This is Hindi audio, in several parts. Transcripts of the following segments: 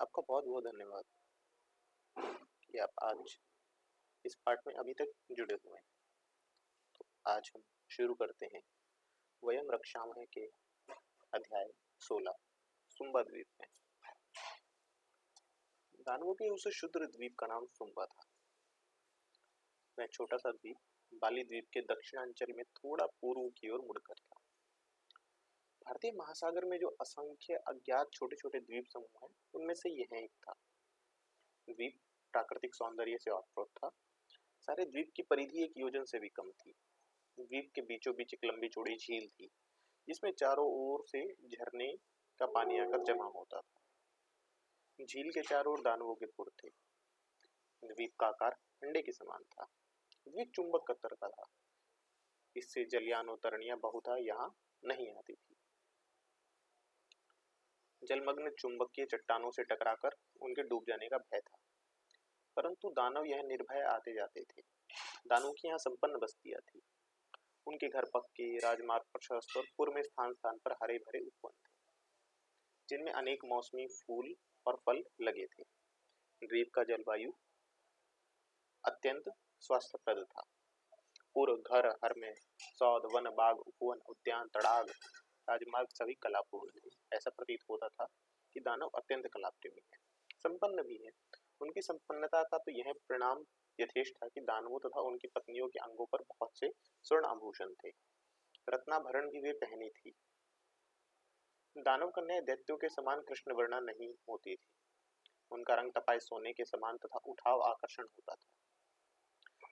आपका बहुत बहुत धन्यवाद कि आप आज इस पार्ट में अभी तक जुड़े हुए हैं। तो आज हम शुरू करते हैं वयम रक्षामहे के अध्याय 16 सुम्बा द्वीप में। दानवों के उस क्षुद्र द्वीप का नाम सुम्बा था। वह छोटा सा द्वीप बाली द्वीप के दक्षिणांचल में थोड़ा पूर्व की ओर मुड़कर था। भारतीय महासागर में जो असंख्य अज्ञात छोटे छोटे द्वीप समूह हैं, उनमें से यह एक था। द्वीप प्राकृतिक सौंदर्य से ओतप्रोत था। सारे द्वीप की परिधि एक योजन से भी कम थी। द्वीप के बीचों बीच एक लंबी चौड़ी झील थी, जिसमें चारों ओर से झरने का पानी आकर जमा होता था। झील के चारों ओर दानवों के पुर थे। द्वीप का आकार अंडे के समान था। द्वीप चुंबक कतर का था। इससे जलयानोत्तरणियां बहुधा यहाँ नहीं आती थी। जलमग्न चुंबकीय चट्टानों से टकराकर उनके डूब जाने का भय था, परंतु दानव यह निर्भय आते जाते थे। दानवों की यहाँ संपन्न बस्तियां थी। उनके घर पक्के, राजमार्ग प्रशस्त और पूर्व में स्थान स्थान पर हरे भरे उपवन थे, जिनमें अनेक मौसमी फूल और फल लगे थे। द्वीप का जलवायु अत्यंत स्वास्थ्यप्रद था। पूर्व, घर, हरमे, सौध, वन, बाग, उपवन, उद्यान, तड़ाग, राजमार्ग सभी कलापूर्ण थे। ऐसा प्रतीत होता था कि दानव अत्यंत कला प्रेमी है, संपन्न भी है। उनकी संपन्नता का तो यह परिणाम यथेष्ट था कि दानवों तथा उनकी पत्नियों के अंगों पर बहुत से स्वर्ण आभूषण थे। रत्नाभरण भी वे पहनी थी। दानव कन्याएं दैत्यों के समान कृष्ण वर्णा नहीं होती थी। उनका रंग तपाए सोने के समान तथा उठाव आकर्षण होता था।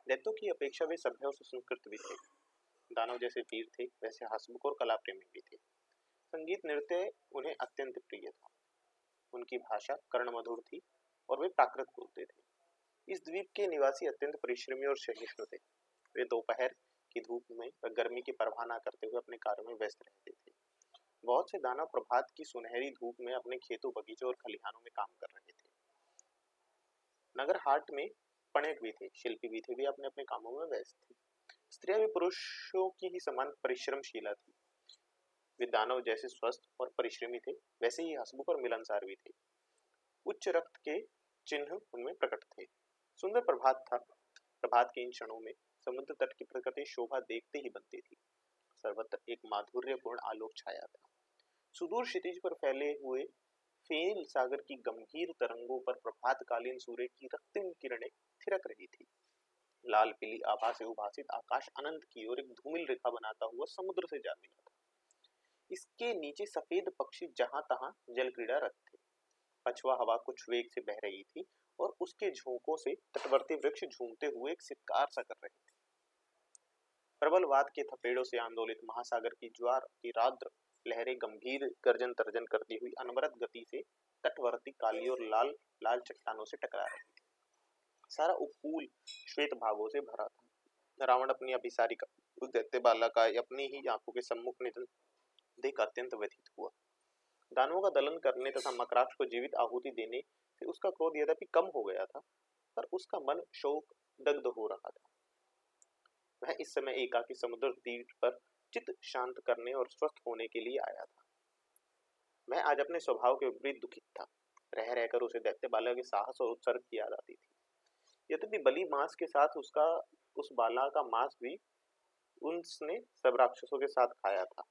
दैत्यों की अपेक्षा वे सभ्य और सुसंस्कृत भी थे। दानव जैसे वीर थे, वैसे हंसमुख और कला प्रेमी भी थे। संगीत नृत्य उन्हें अत्यंत प्रिय था। उनकी भाषा कर्ण मधुर थी और वे प्राकृत बोलते थे। इस द्वीप के निवासी अत्यंत परिश्रमी और सहिष्णु थे। वे दोपहर की धूप में व गर्मी की परवाह न करते हुए अपने कार्यों में व्यस्त रहते थे। बहुत से दानव प्रभात की सुनहरी धूप में अपने खेतों, बगीचों और खलिहानों में काम कर रहे थे। नगर हाट में पणेक भी थे, शिल्पी भी थे। वे अपने अपने कामों में व्यस्त थे। स्त्रियां भी पुरुषों की ही समान परिश्रमशीला थी। वे दानव जैसे स्वस्थ और परिश्रमी थे, वैसे ही हंसमुख और मिलनसार भी थे। उच्च रक्त के चिन्ह उनमें प्रकट थे। सुंदर प्रभात था। प्रभात के इन क्षणों में समुद्र तट की प्रकृति शोभा देखते ही बनती थी। सर्वत्र एक माधुर्यपूर्ण आलोक छाया था। सुदूर क्षितिज पर फैले हुए फेल सागर की गंभीर तरंगों पर प्रभातकालीन सूर्य की रक्तिम किरणें थिरक रही थी। लाल पीली आभा से उभासित आकाश अनंत की ओर एक धूमिल रेखा बनाता हुआ समुद्र से जा मिला था। इसके नीचे सफेद पक्षी जहां तहां जल क्रीड़ारत थे। पछुआ हवा कुछ वेग से बह रही थी और उसके झोंकों से तटवर्ती वृक्ष झूमते हुए एक सित्कार सा कर रहे थे। प्रबल वाद के थपेड़ों से आंदोलित महासागर की ज्वार की रौद्र लहरें गंभीर गर्जन तर्जन करती हुई अनवरत गति से तटवर्ती काली और लाल लाल चट्टानों से टकरा रही थी। सारा उपकूल श्वेत भागों से भरा था। रावण अपनी अभिसारिका उस दैत्य बाला का अपनी ही आंखों के सम्मुख निधन देख अत्यंत व्यथित हुआ। दानवों का दलन करने तथा मकराक्ष को जीवित आहुति देने से उसका क्रोध यद्यपि कम हो गया था, पर उसका मन शोक दग्ध हो रहा था। वह इस समय एकाकी समुद्र तीर पर चित्त शांत करने और स्वस्थ होने के लिए आया था। मैं आज अपने स्वभाव के विपरीत दुखित था। रह रहकर उसे दैत्य बाला के साहस और उत्सर्ग की याद आती थी। यद्यपि बलि मांस के साथ उस बाला का मांस भी उसने सब राक्षसों के साथ खाया था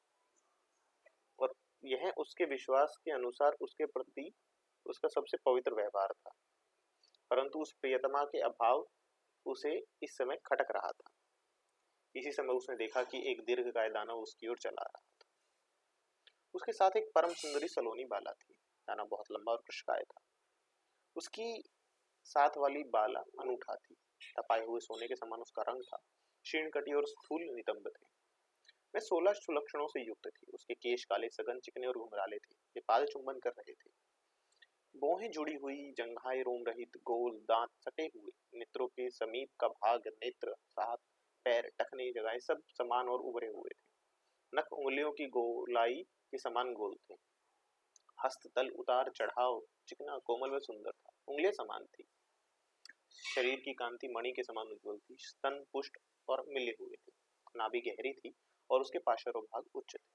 और यह उसके विश्वास के अनुसार उसके प्रति उसका सबसे पवित्र व्यवहार था। परंतु उस प्रियतमा के अभाव उसे इस समय खटक रहा था। इसी समय उसने देखा कि एक दीर्घकाय दानव उसकी ओर चला रहा था। उसके साथ एक परम सुंदरी सलोनी बाला थी। दानव बहुत लंबा और कृशकाय था। उसकी साथ वाली बाला अनूठा थी। तपाए हुए सोने के समान उसका रंग था। क्षीण कटी और स्थूल नितंब थे। वह 16 सुलक्षणों से युक्त थी। उसके केश काले, सघन, चिकने और घुंघराले थे। वे पाद चुंबन कर रहे थे। भौहें जुड़ी हुई, जंघाएं रोम रहित, गोल दांत सटे हुए, नेत्रों के समीप का भाग, नेत्र, हाथ, पैर, टखने, जगह सब समान और उभरे हुए थे। नख उंगलियों की गोलाई के समान गोल थे। हस्त तल उतार चढ़ाव चिकना, कोमल व सुंदर था। उंगलियां समान थी। शरीर की कांति मणि के समान उज्ज्वल थी। स्तन पुष्ट और मिले हुए थे। नाभि गहरी थी और उसके पार्श्व भाग उच्च थे।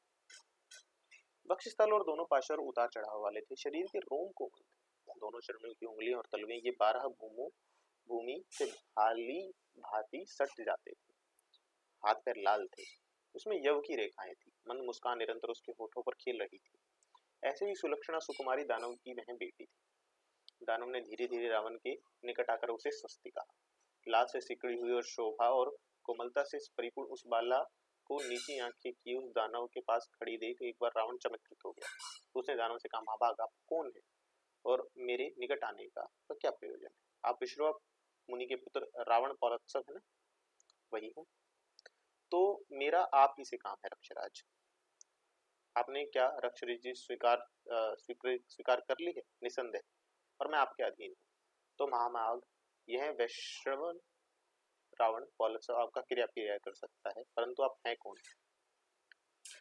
वक्षस्थल और दोनों पार्श्व उतार चढ़ाव वाले थे। शरीर के रोम कोमल थे। दोनों चरणों की उंगलियां और तलवे ये 12 भूमि से भांति सट जाते थे। हाथ पैर लाल थे, उसमें यव की रेखाएं थी। मंद मुस्कान निरंतर उसके होठों पर खेल रही थी। ऐसे ही सुलक्षणा सुकुमारी दानव की वह बेटी थी। दानव ने धीरे धीरे रावण के निकट आकर उसे स्वस्ति कहा। लाल से सिकड़ी हुई और शोभा और कोमलता से परिपूर्ण उस बाला को नीची आंखें किए उस दानव के पास खड़ी देख एक बार रावण चमत्कृत हो गया। उसने दानव से कहा, महाभाग आप कौन है और मेरे निकट आने का तो क्या प्रयोजन है? आप विश्रवा मुनि के पुत्र रावण पौलत्सव है ना? वही हूँ। तो मेरा आप ही से काम है रक्षराज। आपने क्या रक्षराज स्वीकार कर ली है? निसंदेह, और मैं आपके अधीन हूँ। तो महाभाग यह वैश्रवन रावण पौलत्सव आपका क्रिया कर सकता है, परंतु आप हैं कौन?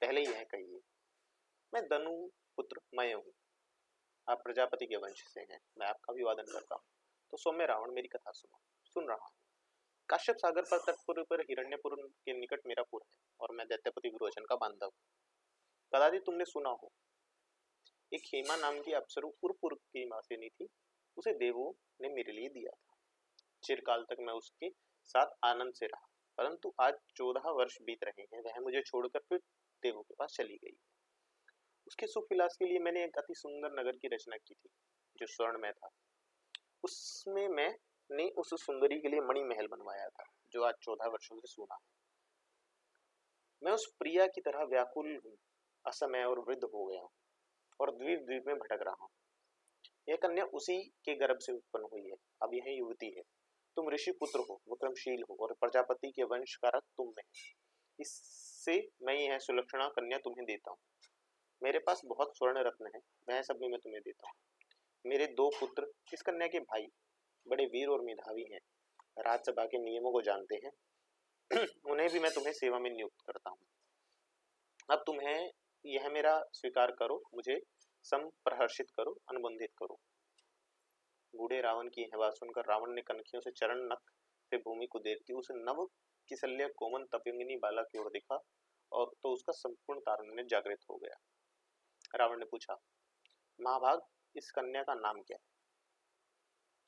पहले यह कहिए। मैं दनु पुत्र मय हूँ। आप प्रजापति के वंश से हैं। मैं आपका अभिवादन करता हूँ। तो सौम्य रावण मेरी कथा सुनो। सुन रहा हूँ। काश्यप सागर पर तटपुर पर हिरण्यपुर के निकट मेरा पुर है और मैं दैत्यपति विरोचन का बांधव। कदाचित तुमने सुना हो, एक हेमा नाम की अप्सरु पुरपुर की मासिनी थी। उसे देवों ने मेरे लिए दिया था। चिरकाल तक मैं उसके साथ आनंद से रहा, परंतु आज 14 वर्ष बीत रहे हैं। वह मुझे छोड़कर फिर देवों के पास चली गई। उसके सुख विलास के लिए मैंने एक अति सुंदर नगर की रचना की थी जो स्वर्ण में था। उसमें मैंने उस सुंदरी के लिए मणि महल बनवाया था जो आज 14 वर्षों से सूना है। मैं उस प्रिया की तरह व्याकुल हूँ, असमय और वृद्ध हो गया हूँ और द्वीप द्वीप में भटक रहा हूँ। यह कन्या उसी के गर्भ से उत्पन्न हुई है। अब यह युवती है। तुम ऋषि पुत्र हो, विक्रमशील हो और प्रजापति के वंश का रक्त तुम में है। इससे मैं यह सुलक्षणा कन्या तुम्हें देता हूँ। मेरे पास बहुत स्वर्ण रत्न है, वह सब भी मैं तुम्हें देता हूँ। मेरे 2 पुत्र इस कन्या के भाई बड़े वीर और मेधावी हैं, राज्यसभा के नियमों को जानते हैं। उन्हें भी मैं तुम्हें सेवा में नियुक्त करता हूँ। अब तुम्हें यह मेरा स्वीकार करो, मुझे संप्रहर्षित करो, अनुबंधित करो। बूढ़े रावण की यह बात सुनकर रावण ने कनखियों से चरण नख से भूमि को देखती उस नव किसल्य कोमल तपिंगिनी बाला की ओर देखा और तो उसका संपूर्ण तारुण्य जागृत हो गया। रावण ने पूछा, महाभाग इस कन्या का नाम क्या है?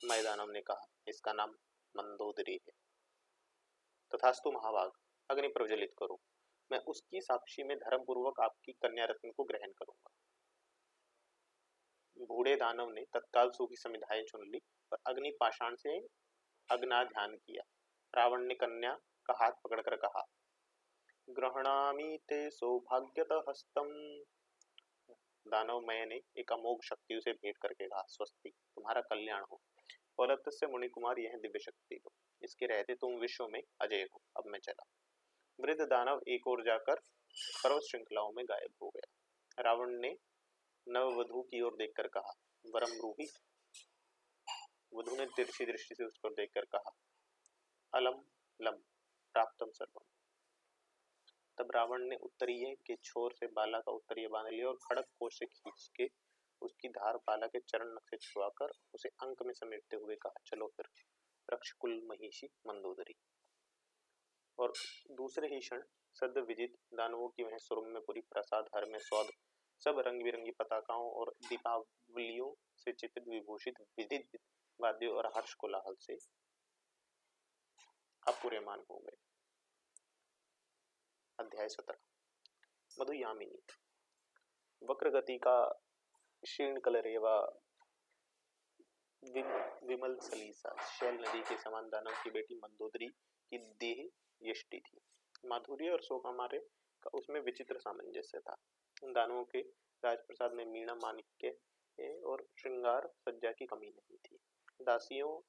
मैदानव ने कहा, इसका नाम मंदोदरी है। तथास्तु महाभाग, अग्नि प्रज्वलित करो। मैं उसकी साक्षी में धर्म पूर्वक आपकी कन्या रत्न को ग्रहण करूंगा। बूढ़े दानव ने तत्काल सूखी समिधाएं चुन ली और अग्नि पाषाण से अग्ना ध्यान किया। रावण ने कन्या का हाथ पकड़कर कहा, ग्रहणामि ते सौभाग्यतः हस्तम। दानव मय ने एक अमोघ शक्ति उसे भेंट करके कहा, स्वस्ति, तुम्हारा कल्याण हो। पौलत्स्य मुनि कुमार, यह दिव्य शक्ति लो, इसके रहते तुम विश्व में अजय हो। अब मैं चला। वृद्ध दानव एक ओर जाकर पर्वत श्रृंखलाओं में गायब हो गया। रावण ने नववधू की ओर देखकर कहा, वरम ब्रूहि। वधू ने तिरछी दृष्टि से उस पर देखकर कहा, अलम लम प्राप्तम सर्वम। तब रावण ने उत्तरीय के छोर से बाला का उत्तरीय बांध लिया और खड़क कोश से खींच के उसकी धार बाला के चरण नख से छुआकर उसे अंक में समेटते हुए कहा, चलो फिर रक्ष कुल महिषी मंदोदरी। और दूसरे ही क्षण सद्य विजित दानवों की वह सुरम्यपुरी प्रासाद हर में सौद सब रंग बिरंगी पताकाओं और दीपावलियों से चित्रित विभूषित विदित वाद्यों और हर्ष कोलाहल से अपूर्यमान हो गए। अध्याय 17। मधुयामिनी। वक्र गति का क्षीण कलरेवा विमल सलीसा शैल नदी के समान दानव की बेटी मंदोदरी की देह यष्टि थी। माधुर्य और शोभामार्य का उसमें विचित्र सामंजस्य था। दानवों के राजप्रसाद में मीणा माणिक्य और श्रृंगार सज्जा की कमी नहीं थी। दासियों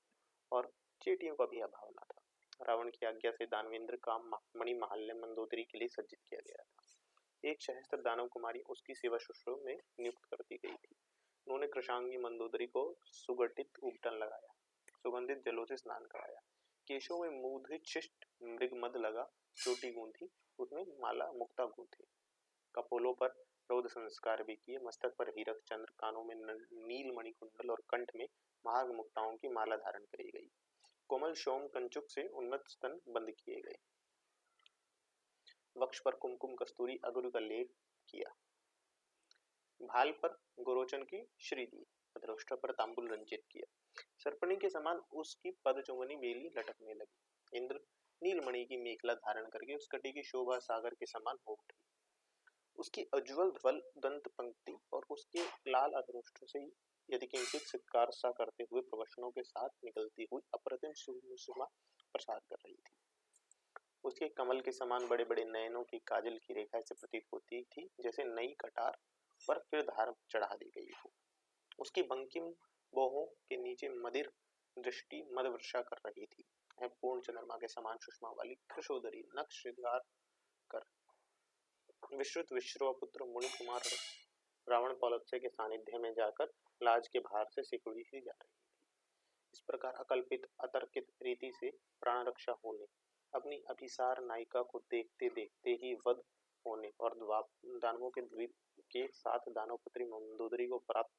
और चेटियों का भी अभाव न था। रावण की आज्ञा से दानवेंद्र का मणि महाल्य मंदोदरी के लिए सज्जित किया गया था। एक सहस्त्र दानव कुमारी उसकी सेवा शुश्रूषा में नियुक्त कर दी गई थी। उन्होंने कृशांगी मंदोदरी को सुगठित उपटन लगाया, सुगंधित जलों से स्नान कराया, केशों में मूधिच्छिष्ट मृगमद लगा, चोटी गूंथी, उसमें माला मुक्ता गूंथी, कपोलों पर रौद्र संस्कार भी किए, मस्तक पर हीरक चंद्र, कानों में नील मणि कुंडल और कंठ में महाग मुक्ताओं की माला धारण करी गई। कोमल शोम कंचुक से उन्नत स्तन बंद किए गए, वक्ष पर कुमकुम कस्तूरी अगुरु का लेप किया, भाल पर गोरोचन की श्री दी अधरोष्टा पर तांबुल रंजित किया। सर्पणी के समान उसकी पदचुंबनी बेली लटकने लगी। इंद्र नीलमणि की मेखला धारण करके उस कटी की शोभा सागर के समान हो उठी। उसकी उज्ज्वल ध्वल दंत पंक्ति और उसके लाल अधरोष्ट से यदि किंचित सित्कार सा करते हुए प्रवचनों के साथ निकलती हुई अप्रतिम सुषमा प्रसार कर रही थी। उसके कमल के समान बड़े बड़े नयनों की काजल की रेखा से प्रतीत होती थी, जैसे नई कटार पर फिर धार चढ़ा दी गई हो। उसकी बंकिम बाहों के नीचे मदिर दृष्टि मद वर्षा कर रही थी। वह पूर्ण चंद्रमा के समान सुषमा वाली कृशोदरी नख श्रृंगार कर विश्रुत विश्रवपुत्र मुनि कुमार रावण पौलत्स्य के सानिध्य में जाकर लाज के भार से सिकुड़ी सी जा रही थी। इस प्रकार अकल्पित अतर्कित रीति से प्राण रक्षा होने, अपनी अभिसार नायिका को देखते देखते ही वध होने और दानवों के द्वीप के साथ दानवपुत्री मंदोदरी को प्राप्त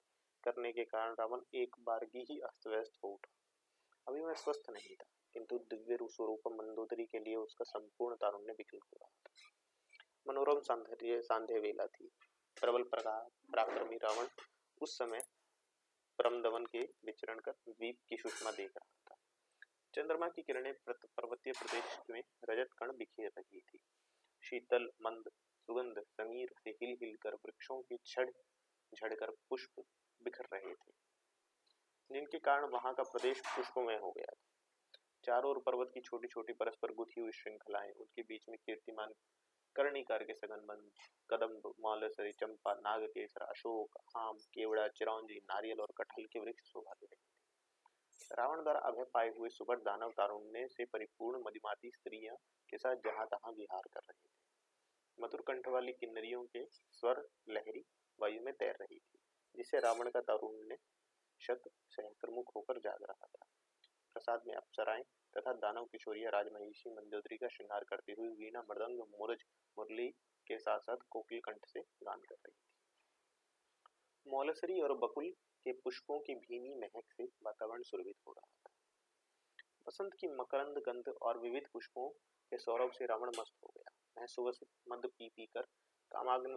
करने के कारण रावण एक बारगी ही अस्त व्यस्त हो उठा। अभी वह स्वस्थ नहीं था, किंतु दिव्य स्वरूप मंदोदरी के लिए उसका संपूर्ण तारुण्य विकल हो रहा था। मनोरम सांध्य वेला थी। प्रबल पराक्रमी रावण उस समय परमदवन के विचरण कर द्वीप की सुषमा देख रहा था। चंद्रमा की किरणें पर्वतीय प्रदेश में रजत कण बिखेर रही थी। शीतल मंद सुगंध समीर से हिल हिल कर वृक्षों की झड़ झड़कर पुष्प बिखर रहे थे, जिनके कारण वहां का प्रदेश पुष्पमय हो गया था। चारों ओर पर्वत की छोटी छोटी परस्पर गुथी हुई श्रृंखलाएं, उनके बीच में कीर्तिमान कर्णिकार के सगनबंद कदम्ब मौलसरी चंपा नागकेसर अशोक आम केवड़ा चिरौंजी नारियल और कटहल के वृक्ष शोभा दे रहे थे। रावण द्वारा अभय पाए हुए सुभट दानव तारुण्य से परिपूर्ण मदिमाती स्त्रियां के साथ जहां तहां विहार कर रहे थे। मधुर कंठ वाली किन्नरियों के स्वर लहरी वायु में तैर रही थी, जिससे रावण का तारुण्य शत सहस्त्रमुख होकर जाग रहा था। प्रसाद में अप्सराएं तथा दानव किशोरिया राजमहिषी मंदोदरी का श्रृंगार करती हुई वीणा मृदंग मुरज मुरली के साथ साथ कोकिल कंठ से गान कर रही थी। मौलसरी और बकुल के पुष्पों की भीनी महक से वातावरण सुरभित हो रहा था। बसंत की मकरंद गंध और विविध पुष्पों के सौरभ से रावण मस्त हो गया। वह सुवसित मद पी पी कर कामाग्नि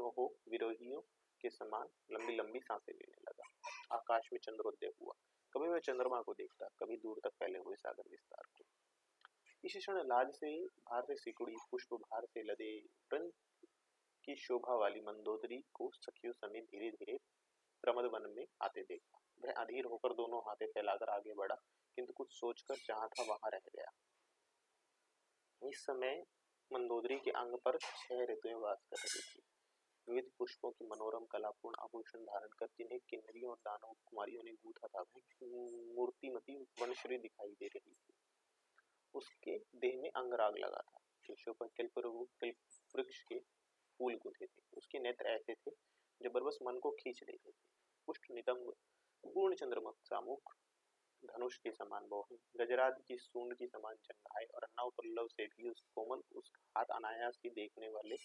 विरोहियों के समान लंबी लंबी सांसें लेने लगा। आकाश में चंद्रोदय हुआ। कभी वह चंद्रमा को देखता, कभी दूर तक फैले हुए सागर विस्तार को। इस क्षण लाज से भार से सिकुड़ी पुष्प भार से लदे वृंद की शोभा वाली मंदोदरी को सखियों समेत धीरे धीरे प्रमद वन में आते देखा। वह अधीर होकर दोनों हाथे फैलाकर आगे बढ़ा, किंतु कुछ सोचकर जहां था वहां रह गया। इस समय मंदोदरी के अंग पर 6 ऋतुएं वास कर रही थी। विविध पुष्पों की मनोरम कलापूर्ण आभूषण धारण कर जिन्हें किन्नरियों और दानव कुमारियों ने गूथा था, वह मूर्तिमती वनश्री दिखाई दे रही थी। उसके देह में अंगराग लगा था, केशों पर कल्प वृक्ष के फूल गुंथे थे। उसके नेत्र ऐसे थे जो बरबस मन को खींच लेते थे। पुष्ट नितंब पूर्ण चंद्रमुख मुख धनुष के समान बाहें, गजराज की सूंड की समान जंघाएं और नव पल्लव से भी उस कोमल उस हाथ अनायास ही देखने वाले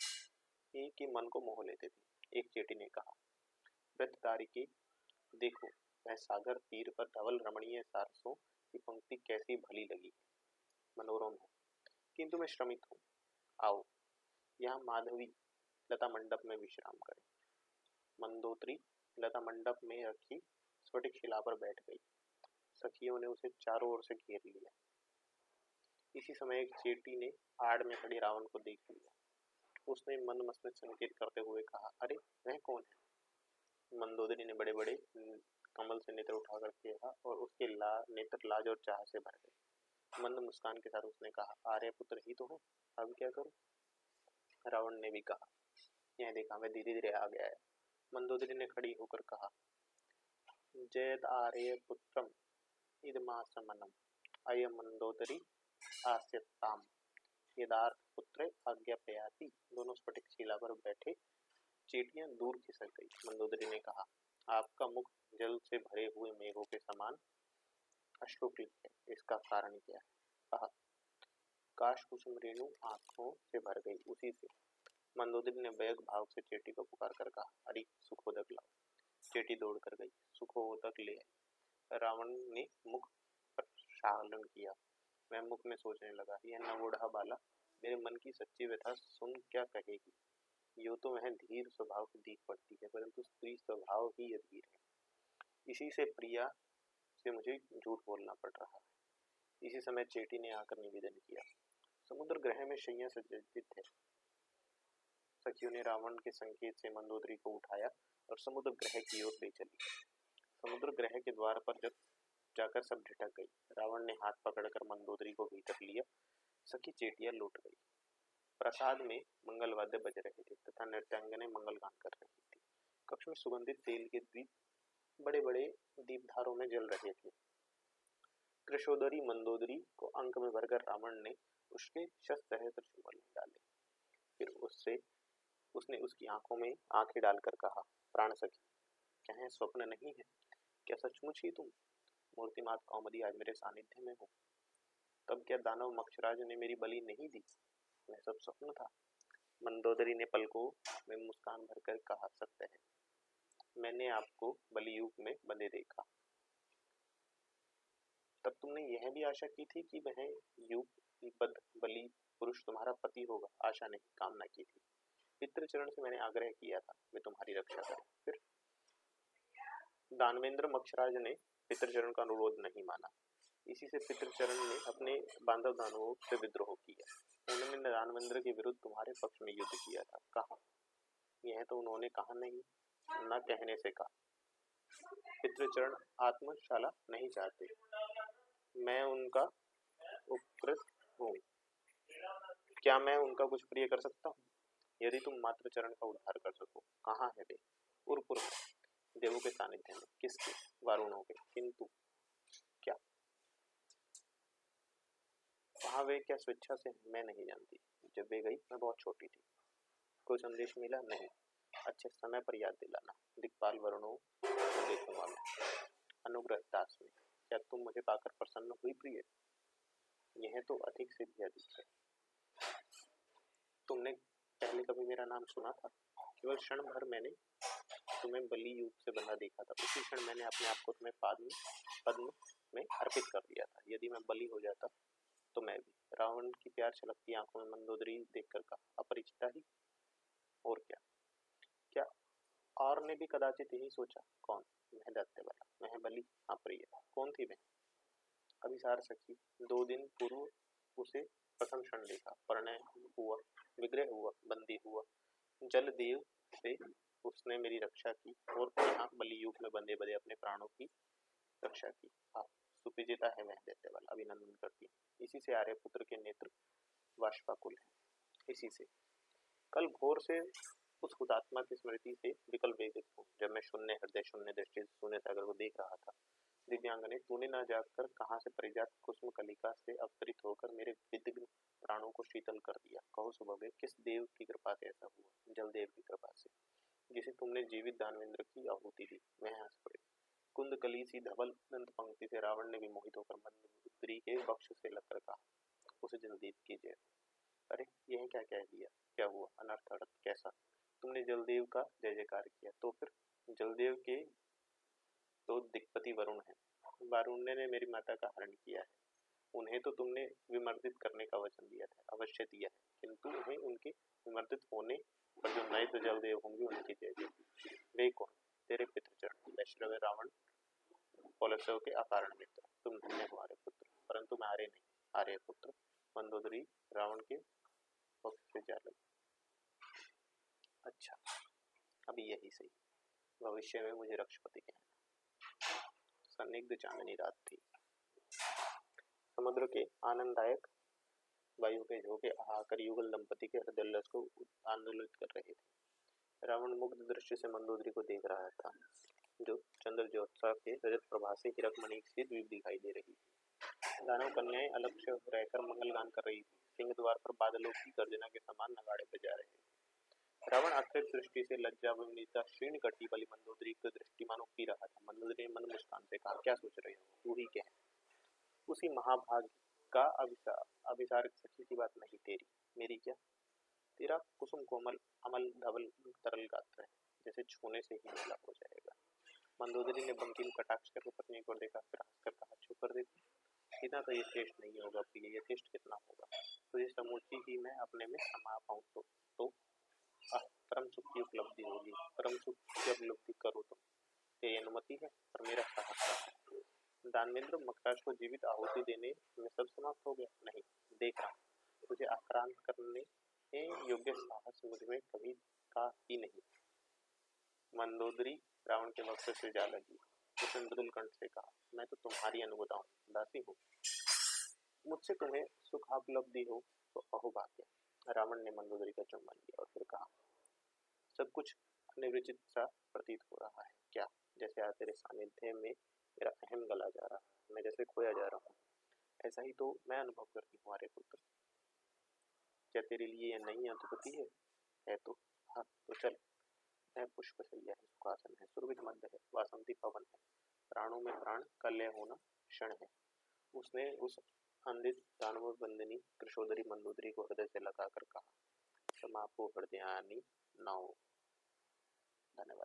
के मन को मोह लेते थे। एक चेटी ने कहा, वृद्ध तारिके देखो, वह सागर तीर पर धवल रमणीय सारसों की पंक्ति कैसी भली लगी, मनोरम है, किंतु मैं श्रमित हूँ। आओ यहाँ माधवी लता मंडप में विश्राम करें। मंदोदरी लता मंडप में रखी स्फटिक शिला पर बैठ गई। सखियों ने उसे चारों ओर से घेर लिया। इसी समय एक चेटी ने आड़ में खड़े रावण को देख लिया। उसने मन मस्त संकेत करते हुए कहा, अरे वह कौन है? मंदोदरी ने बड़े बड़े कमल से नेत्र उठाकर देखा और उसके नेत्र लाज और चाह से भर गए। मंद मुस्कान के साथ उसने कहा, आर्यपुत्र ही तो है, अब क्या करूं? रावण ने भी कहा, यह देखा, वह धीरे धीरे आ गया है। मंदोदरी ने खड़ी होकर कहा, जयत आर्यपुत्रम इदमासमनम अय मंदोदरी आस्यताम यदार्थ पुत्र आज्ञापयाति। दोनों स्फटिक शिला पर बैठे चेटियां दूर खिसक गई। मंदोदरी ने कहा, आपका मुख जल से भरे हुए मेघों के समान अश्रुक्लित है, इसका कारण क्या है? कहा, काश कुसुम रेणु आंखों से भर गई, उसी से। मंदोदरी ने बैग भाव से चेटी को पुकार कर कहा, अरे सुखोदक लाओ। चेटी दौड़ कर गई, सुखोदक ले आई। रावण ने मुख प्रक्षालन किया। वह मुख में सोचने लगा, यह नवोढ़ा बाला मेरे मन की सच्ची व्यथा सुन क्या कहेगी। यो तो वह धीर स्वभाव की दीख पड़ती है, परंतु स्त्री स्वभाव ही अधीर है। इसी से प्रिया से मुझे झूठ बोलना पड़ रहा है। इसी समय चेटी ने आकर निवेदन किया। समुद्र ग्रह में शैया सज्जित थे। सखियों ने रावण के संकेत से मंदोदरी को उठाया और समुद्र ग्रह की ओर ले चली। समुद्र ग्रह के द्वार पर जब जाकर सब ढिठक गई। रावण ने हाथ पकड़कर मंदोदरी को भीतर लिया। सखी चेटियां लौट गई। प्रसाद में मंगलवाद्य बज रहे थे तथा नृत्यांगने मंगल गान कर रही थी। कक्ष में सुगंधित तेल के दीप बड़े बड़े दीपधारों में जल रहे थे। कृशोदरी मंदोदरी को अंक में भरकर रावण ने उसके शस्त्र चुम्बन डाले। फिर उसने उसकी आंखों में आंखें डालकर कहा, प्राण सखी, क्या है स्वप्न नहीं है? क्या सचमुच ही तुम मूर्तिमात कौमुदी आज मेरे सानिध्य में हो? तब क्या दानव मक्षराज ने मेरी बलि नहीं दी? वह सब स्वप्न था। मंदोदरी ने पलकों में मुस्कान भरकर कहा, सत्य है, मैंने आपको बलियुग में बंधे देखा। तब तुमने यह भी आशा की थी कि वह युगबद्ध बलि पुरुष तुम्हारा पति होगा। आशा नहीं, कामना की थी। पितृचरण से मैंने आग्रह किया था वे तुम्हारी रक्षा करें। फिर दानवेंद्र मक्षराज ने पितृचरण का अनुरोध नहीं माना। इसी से पितृचरण ने अपने बांधव दानवों से विद्रोह किया। उन्होंने दानवेंद्र के विरुद्ध तुम्हारे पक्ष में युद्ध किया था। कहा, यह तो उन्होंने कहा नहीं, न कहने से कहा। पितृचरण आत्मशाला नहीं चाहते। मैं उनका उपकृत हूँ। क्या मैं उनका कुछ प्रिय कर सकता हूँ? यदि तुम मात्र चरण का उद्धार कर सको। कहाँ है वे? उर्पुर में, देवों के सानिध्य में। किसके? वारुणों के। किंतु क्या वहाँ वे क्या स्वेच्छा से? मैं नहीं जानती। जब वे गई मैं बहुत छोटी थी। कोई संदेश मिला? नहीं। अच्छे समय पर याद दिलाना। दिक्पाल वरुणों को देखूंगा मैं। अनुग्रह दास में, क्या तुम मुझे पाकर प्रसन्न हुई प्रिय? यह तो अधिक से भी अधिक है। तुमने पहले कभी मेरा नाम सुना था? केवल क्षण भर मैंने तुम्हें बलि युग से बंधा देखा था। उसी क्षण मैंने अपने आप को तुम्हें पद्म में अर्पित कर दिया था। यदि मैं बलि हो जाता तो मैं भी। रावण की प्यार छलकती आंखों में मंदोदरी देखकर कहा, अपरिचिता ही और क्या? क्या और ने भी कदाचित यही सोचा? कौन? वह दैत्य वाला, वह बलि? हाँ प्रिय। कौन थी वह? अभिसार सखी। 2 दिन पूर्व उसे प्रथम क्षण देखा। परिणय हुआ, विग्रह हुआ, बंदी हुआ। जलदेव से उसने मेरी रक्षा की और यहाँ बलियुग में बंधे बंधे अपने प्राणों की रक्षा की। आप सुविजेता है वह दैत्य वाला। अभिनंदन करती। इसी से आर्यपुत्र के नेत्र वाष्पाकुल है। इसी से कल भोर से उस हुतात्मा की स्मृति से विकल वेदित हूँ। जब मैं शून्य हृदय शून्य दृष्टि से शून्य सागर को देख रहा था, दिव्यांगने, तूने न जाकर कहाँ से परिजात कुसुम कलिका से अवतरित होकर मेरे विदग्ध प्राणों को शीतल कर दिया। कहो सुभगे, किस देव की कृपा से ऐसा हुआ? जलदेव की कृपा से, जिसे तुमने जीवित दानवेंद्र की आहुति दी। वह हंस पड़े। कुंदकली सी धवल दंत पंक्ति से रावण ने भी मोहित होकर मंदोदरी के वक्ष से लगकर कहा, उसे जलदेव की जय। अरे यह क्या कह दिया? क्या हुआ? अनर्थ अर्थ कैसा? तुमने जलदेव का जय जयकार किया। तो फिर जलदेव के तो दिक्पति वरुण है। वरुण ने मेरी माता का हरण किया है। उन्हें तो तुमने विमर्दित करने का वचन दिया था, अवश्य दिया है, किंतु उन्हें उनके विमर्दित होने पर जो नए तो जलदेव होंगे उनकी जय जय। वे कौन? तेरे पितृचरण वैश्रव रावण पौलस्त्य के अकारण मित्र। तुम धन्य हो आर्यपुत्र। परंतु मैं आर्य नहीं। आर्यपुत्र मंदोदरी रावण के पक्ष से जा लगी। अच्छा, अभी यही सही। भविष्य में मुझे रक्षपति कहना। संदिग्ध चांदनी रात थी। समुद्र के आनंददायक वायु के झोंके आकर युगल दंपति के हृदयोल्लास को आंदोलित कर रहे थे। रावण मुग्ध दृष्टि से मंदोदरी को देख रहा था, जो चंद्र ज्योत्सना के रजत प्रभा से हिरकमणि सी द्वीप दिखाई दे रही थी। दानव कन्याएं अलक्ष्य रहकर मंगल गान कर रही थी। सिंह द्वार पर बादलों की गर्जना के समान नगाड़े बजा रहे थे। रावण आश्चर्य दृष्टि से लज्जा विनीता शीर्ण कटी वाली मंदोदरी को दृष्टिमान पी रहा था। मंदोदरी ने मन मुस्कान से कहा, क्या सोच रही हो? तू ही कह। उसी महाभाग का अभिसार सखी की बात नहीं तेरी, मेरी क्या? तेरा कुसुम कोमल अमल धवल तरल गात्र है, जैसे छूने से ही मेला हो जाएगा। मंदोदरी ने बंकिम कटाक्ष करके पत्नी को देखा, फिर हंसकर कहा, चुप कर देती। इतना तो यथेष्ट नहीं होगा प्रिय। यथेष्ट कितना होगा? तुझे समूची ही मैं अपने में समा पाऊं तो परम सुख की उपलब्धि होगी। परम सुख की उपलब्धि करो तुम। तेरी अनुमति है? पर मेरा दानवेंद्र मकराज को जीवित आहुति देने में सब समाप्त हो गया? नहीं, देख रहा हूं। तुझे आक्रांत करने योग्य साहस मुझमें कभी का ही नहीं। मंदोदरी रावण के वक्ष से जा लगी। उसने मृदुल कंठ से कहा, मैं तो तुम्हारी अनुगता हूँ, दासी हूँ। मुझसे तुम्हें सुखापलब्धि हो तो अहोभाग्य। रावण ने मंदोदरी का चुम्बन लिया और फिर कहा, सब कुछ अनिर्वचित सा प्रतीत हो रहा है क्या? जैसे आज तेरे सानिध्य में मेरा अहम गला जा रहा है, मैं जैसे खोया जा रहा हूँ। ऐसा ही तो मैं अनुभव करती हूँ आर्यपुत्र। क्या तेरे लिए यह नई अनुभूति है तो हाँ तो चल। यह पुष्प शैया है, सुखासन है, सुरभित मध्य है, वासंती पवन है, प्राणों में प्राण का लय होना क्षण है। उसने उस अंधित दानव बंदिनी कृशोदरी मंदोदरी को हृदय से लगाकर कहा, समापो हृदयानि नौ। धन्यवाद।